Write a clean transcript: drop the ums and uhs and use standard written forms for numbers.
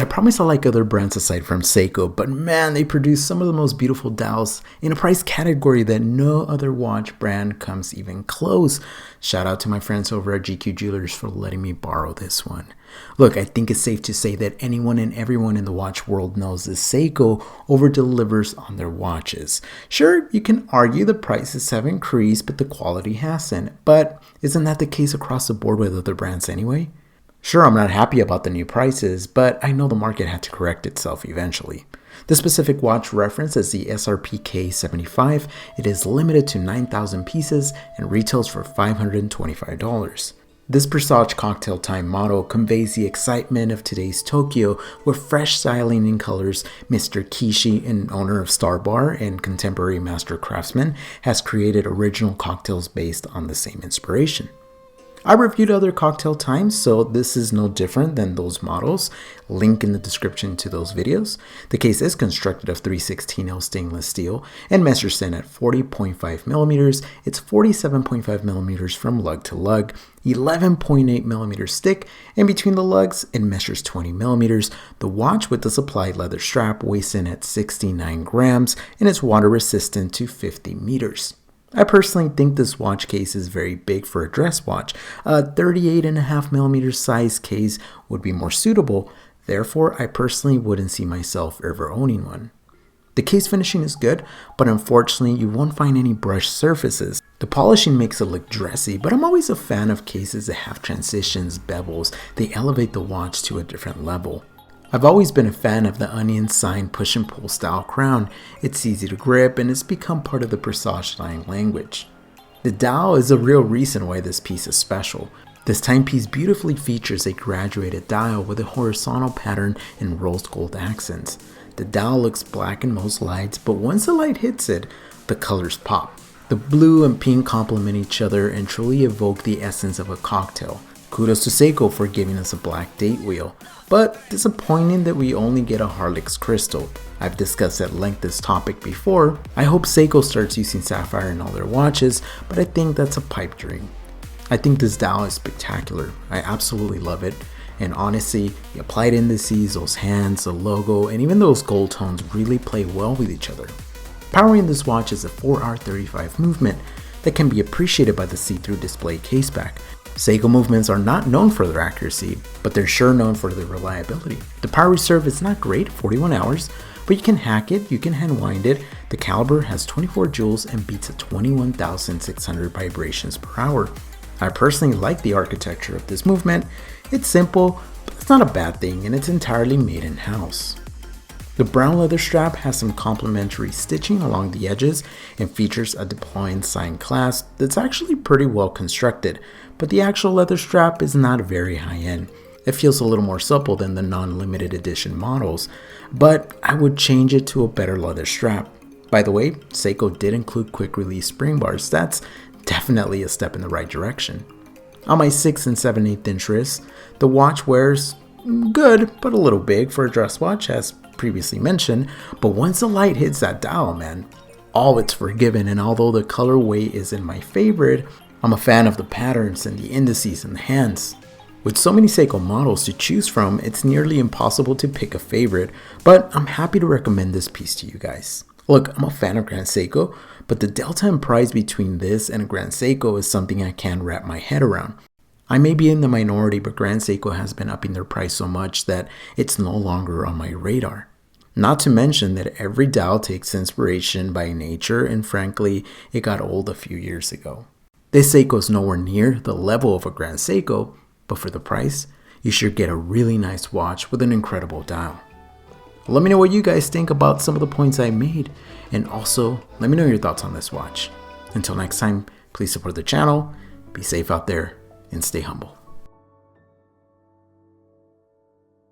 promise I like other brands aside from Seiko, but man, they produce some of the most beautiful dials in a price category that no other watch brand comes even close. Shout out to my friends over at GQ Jewelers for letting me borrow this one. Look, I think it's safe to say that anyone and everyone in the watch world knows that Seiko over-delivers on their watches. Sure, you can argue the prices have increased, but the quality hasn't. But isn't that the case across the board with other brands anyway? Sure, I'm not happy about the new prices, but I know the market had to correct itself eventually. The specific watch reference is the SRP K75. It is limited to 9,000 pieces and retails for $525. This Presage Cocktail Time model conveys the excitement of today's Tokyo with fresh styling in colors. Mr. Kishi, an owner of Star Bar and contemporary master craftsman, has created original cocktails based on the same inspiration. I reviewed other cocktail times, so this is no different than those models. Link in the description to those videos. The case is constructed of 316L stainless steel and measures in at 40.5 millimeters. It's 47.5 millimeters from lug to lug, 11.8 millimeters thick, and between the lugs, it measures 20 millimeters. The watch with the supplied leather strap weighs in at 69 grams and is water resistant to 50 meters. I personally think this watch case is very big for a dress watch. A 38.5 millimeter size case would be more suitable, therefore I personally wouldn't see myself ever owning one. The case finishing is good, but unfortunately you won't find any brushed surfaces. The polishing makes it look dressy, but I'm always a fan of cases that have transitions, bevels. They elevate the watch to a different level. I've always been a fan of the onion sign push and pull style crown. It's easy to grip and it's become part of the Presage line language. The dial is a real reason why this piece is special. This timepiece beautifully features a graduated dial with a horizontal pattern and rose gold accents. The dial looks black in most lights, but once the light hits it, the colors pop. The blue and pink complement each other and truly evoke the essence of a cocktail. Kudos to Seiko for giving us a black date wheel, but disappointing that we only get a Harlex crystal. I've discussed at length this topic before. I hope Seiko starts using sapphire in all their watches, but I think that's a pipe dream. I think this dial is spectacular. I absolutely love it, and honestly, the applied indices, those hands, the logo, and even those gold tones really play well with each other. Powering this watch is a 4R35 movement that can be appreciated by the see-through display caseback. Seiko movements are not known for their accuracy, but they're sure known for their reliability. The power reserve is not great, 41 hours, but you can hack it, you can hand wind it. The caliber has 24 joules and beats at 21,600 vibrations per hour. I personally like the architecture of this movement. It's simple, but it's not a bad thing, and it's entirely made in-house. The brown leather strap has some complementary stitching along the edges and features a deploying sign clasp that's actually pretty well constructed, but the actual leather strap is not very high-end. It feels a little more supple than the non-limited edition models, but I would change it to a better leather strap. By the way, Seiko did include quick release spring bars. That's definitely a step in the right direction. On my 6 and 7/8 inch wrists, the watch wears good, but a little big for a dress watch, as previously mentioned, but once the light hits that dial, man, all it's forgiven. And although the colorway isn't my favorite, I'm a fan of the patterns and the indices and the hands. With so many Seiko models to choose from, it's nearly impossible to pick a favorite, but I'm happy to recommend this piece to you guys. Look, I'm a fan of Grand Seiko, but the delta in price between this and a Grand Seiko is something I can't wrap my head around. I may be in the minority, but Grand Seiko has been upping their price so much that it's no longer on my radar. Not to mention that every dial takes inspiration by nature, and frankly, it got old a few years ago. This Seiko is nowhere near the level of a Grand Seiko, but for the price, you should get a really nice watch with an incredible dial. Let me know what you guys think about some of the points I made, and also let me know your thoughts on this watch. Until next time, please support the channel, be safe out there, and stay humble.